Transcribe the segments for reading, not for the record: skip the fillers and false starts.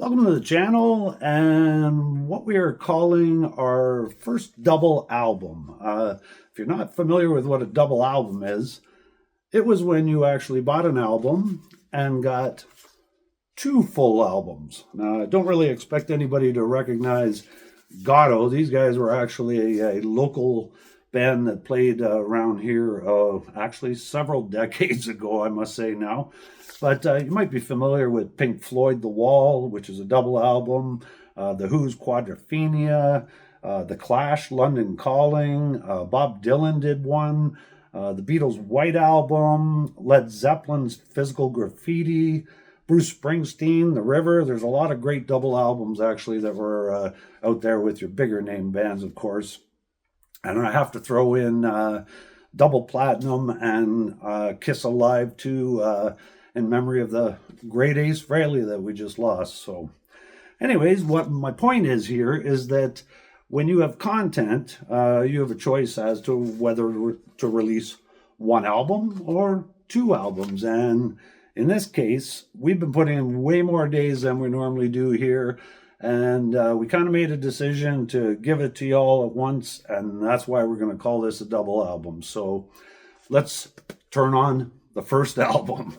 Welcome to the channel and what we are calling our first double album. If you're not familiar with what a double album is, it was when you actually bought an album and got two full albums. Now, I don't really expect anybody to recognize Gatto. These guys were actually a local band that played around here actually several decades ago, I must say now. But you might be familiar with Pink Floyd The Wall, which is a double album, The Who's Quadrophenia, The Clash London Calling, Bob Dylan did one, the Beatles' White Album, Led Zeppelin's Physical Graffiti, Bruce Springsteen, The River. There's a lot of great double albums actually that were out there with your bigger name bands, of course. And I have to throw in Double Platinum and Kiss Alive too, in memory of the great Ace Frehley that we just lost. So anyways, what my point is here is that when you have content, you have a choice as to whether to release one album or two albums. And in this case, we've been putting in way more days than we normally do here. And we kind of made a decision to give it to y'all at once. And that's why we're going to call this a double album. So let's turn on the first album.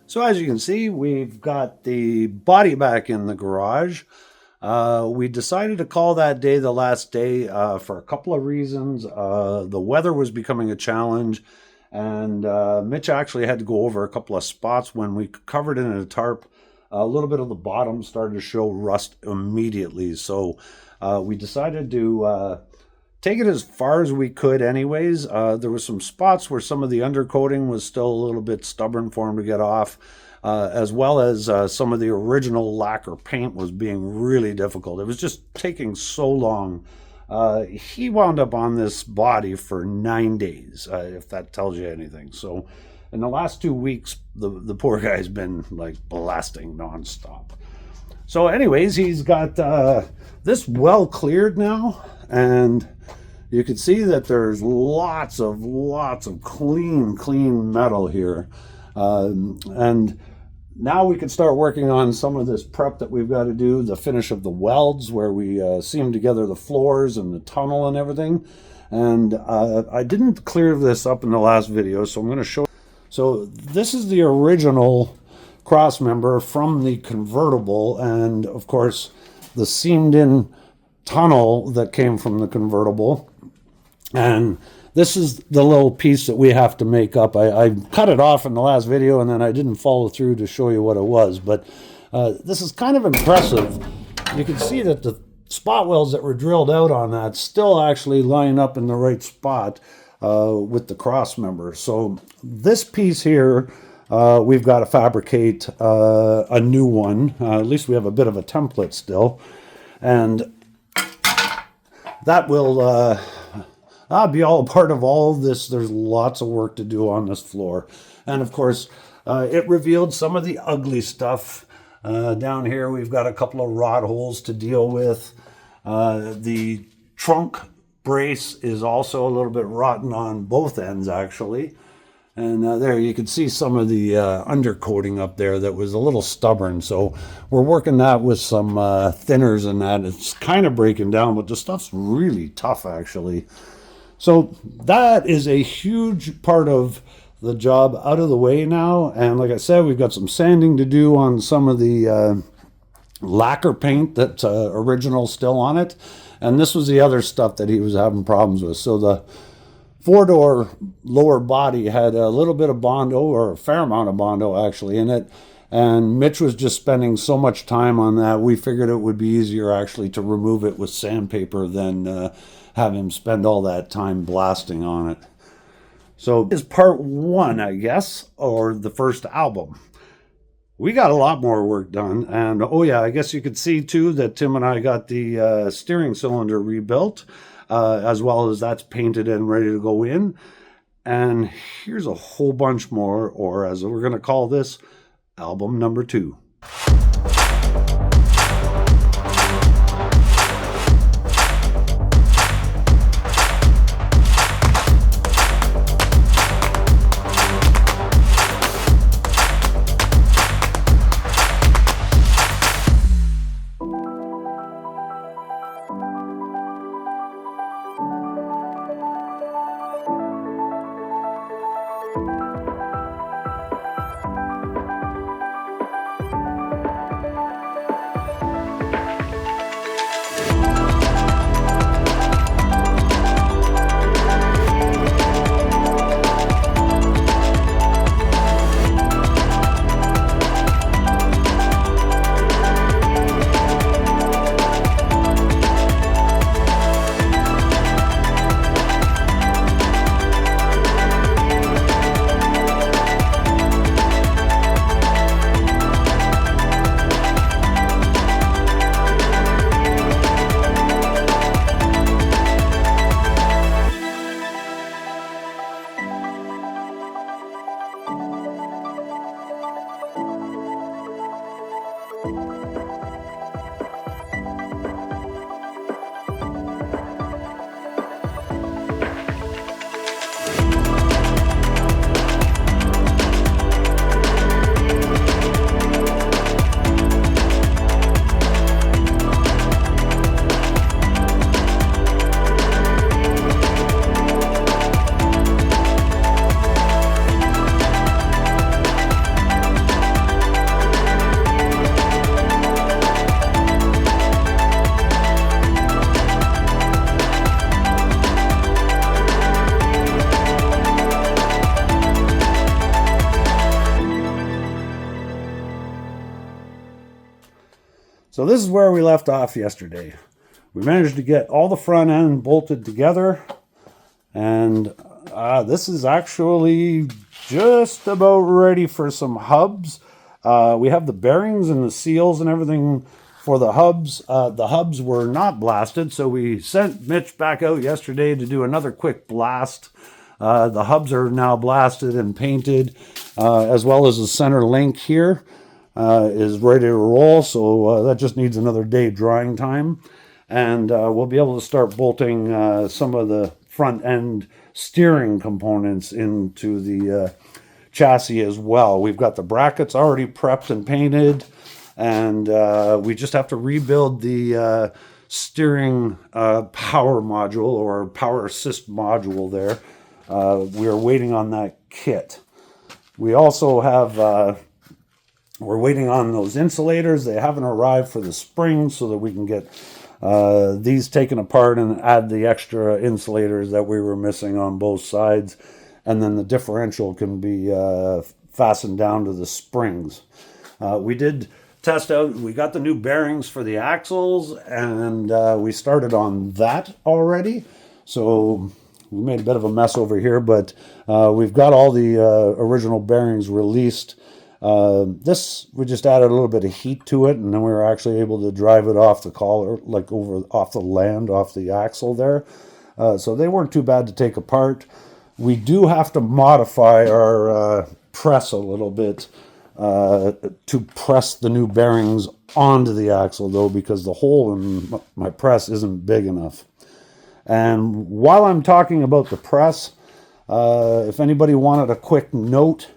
So as you can see, we've got the body back in the garage. We decided to call that day the last day for a couple of reasons. The weather was becoming a challenge, and Mitch actually had to go over a couple of spots when we covered it in a tarp. A little bit of the bottom started to show rust immediately, so we decided to take it as far as we could anyways. There were some spots where some of the undercoating was still a little bit stubborn for him to get off, as well as some of the original lacquer paint was being really difficult. It was just taking so long. He wound up on this body for 9 days, if that tells you anything. So in the last 2 weeks, the poor guy's been like blasting nonstop. So anyways, he's got this well cleared now, and you can see that there's lots of clean metal here. And now we can start working on some of this prep that we've got to do, the finish of the welds where we seam together the floors and the tunnel and everything. And I didn't clear this up in the last video, so I'm going to show. So this is the original cross member from the convertible, and of course the seamed in tunnel that came from the convertible. And this is the little piece that we have to make up. I cut it off in the last video, and then I didn't follow through to show you what it was. But this is kind of impressive. You can see that the spot welds that were drilled out on that still actually line up in the right spot with the cross member. So this piece here, we've got to fabricate a new one. At least we have a bit of a template still. And that will... I'll be all a part of all of this. There's lots of work to do on this floor. And of course, it revealed some of the ugly stuff. Down here, we've got a couple of rod holes to deal with. The trunk brace is also a little bit rotten on both ends, actually. And there you can see some of the undercoating up there that was a little stubborn. So we're working that with some thinners and that. It's kind of breaking down, but the stuff's really tough, actually. So that is a huge part of the job out of the way now. And like I said, we've got some sanding to do on some of the lacquer paint that's original still on it. And this was the other stuff that he was having problems with. So the four-door lower body had a little bit of Bondo, or a fair amount of Bondo actually in it. And Mitch was just spending so much time on that, we figured it would be easier actually to remove it with sandpaper than have him spend all that time blasting on it. So this is part one, I guess, or the first album. We got a lot more work done. And oh yeah, I guess you could see too that Tim and I got the steering cylinder rebuilt, as well as that's painted and ready to go in. And here's a whole bunch more, or as we're going to call this, album number 2. So this is where we left off yesterday. We managed to get all the front end bolted together, and this is actually just about ready for some hubs. We have the bearings and the seals and everything for the hubs. The hubs were not blasted, so we sent Mitch back out yesterday to do another quick blast The hubs are now blasted and painted, as well as the center link here is ready to roll. So that just needs another day drying time. And we'll be able to start bolting some of the front end steering components into the chassis as well. We've got the brackets already prepped and painted, and we just have to rebuild the steering power module or power assist module there. We are waiting on that kit. We also have, we're waiting on those insulators. They haven't arrived for the springs, so that we can get these taken apart and add the extra insulators that we were missing on both sides. And then the differential can be fastened down to the springs. We did test out, we got the new bearings for the axles, and we started on that already. So we made a bit of a mess over here, but we've got all the original bearings released. This, we just added a little bit of heat to it, and then we were actually able to drive it off the collar, like off the land, off the axle there. So they weren't too bad to take apart. We do have to modify our press a little bit to press the new bearings onto the axle, though, because the hole in my press isn't big enough. And while I'm talking about the press, if anybody wanted a quick note,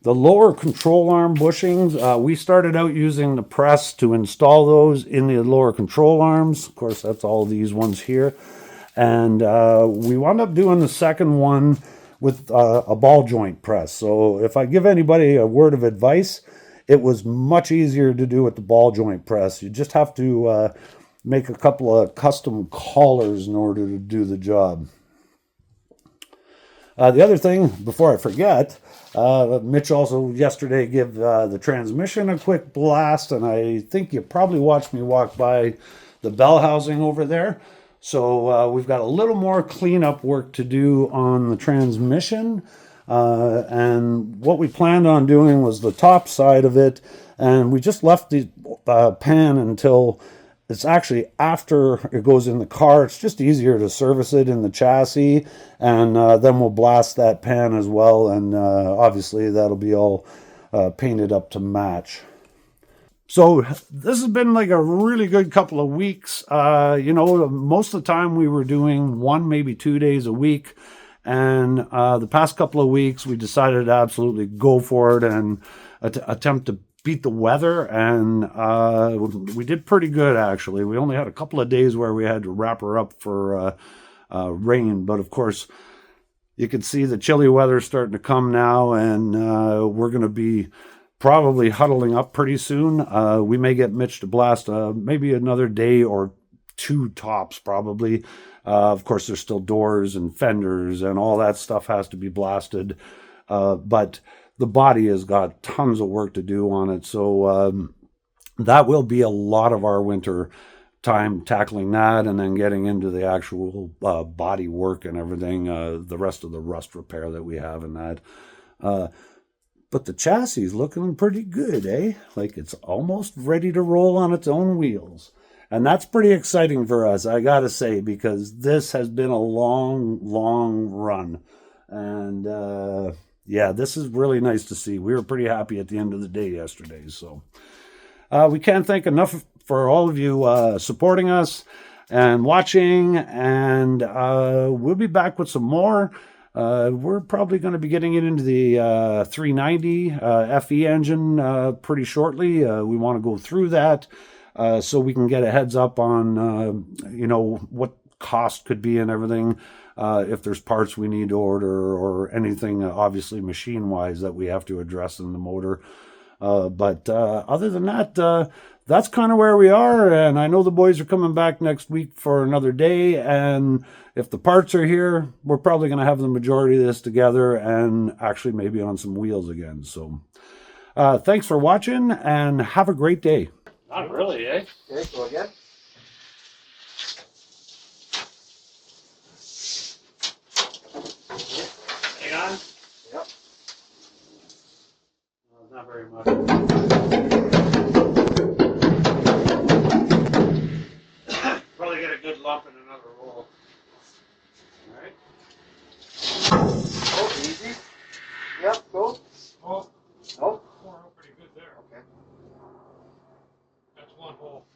the lower control arm bushings, we started out using the press to install those in the lower control arms. Of course, that's all these ones here. And we wound up doing the second one with a ball joint press. So if I give anybody a word of advice, it was much easier to do with the ball joint press. You just have to make a couple of custom collars in order to do the job. The other thing, before I forget, Mitch also yesterday gave the transmission a quick blast, and I think you probably watched me walk by the bell housing over there. So we've got a little more cleanup work to do on the transmission. And what we planned on doing was the top side of it, and we just left the pan until it's actually after it goes in the car. It's just easier to service it in the chassis, and then we'll blast that pan as well, and obviously that'll be all painted up to match. So this has been like a really good couple of weeks. You know, most of the time we were doing 1, maybe 2 days a week. And the past couple of weeks, we decided to absolutely go for it and attempt to beat the weather. And we did pretty good, actually. We only had a couple of days where we had to wrap her up for rain. But of course, you can see the chilly weather starting to come now. And we're going to be probably huddling up pretty soon. We may get Mitch to blast maybe another day or 2 tops, probably. Of course, there's still doors and fenders and all that stuff has to be blasted. But the body has got tons of work to do on it. So that will be a lot of our winter time, tackling that and then getting into the actual body work and everything, the rest of the rust repair that we have in that. But the chassis is looking pretty good, eh? Like it's almost ready to roll on its own wheels. And that's pretty exciting for us, I gotta say, because this has been a long, long run. And yeah, this is really nice to see. We were pretty happy at the end of the day yesterday. So we can't thank enough for all of you supporting us and watching. And we'll be back with some more. We're probably going to be getting it into the 390 FE engine pretty shortly. We want to go through that so we can get a heads up on, you know, what cost could be and everything, if there's parts we need to order or anything, obviously machine-wise, that we have to address in the motor. But other than that, that's kind of where we are. And I know the boys are coming back next week for another day. And if the parts are here, we're probably going to have the majority of this together and actually maybe on some wheels again. So thanks for watching and have a great day. Not really, eh? Okay, go again. Hang on. Yep. Not very much. Probably get a good lump in another roll. All right. Oh, easy. Yep, go. Oh, Nope. pouring out pretty good there. Okay. That's one hole.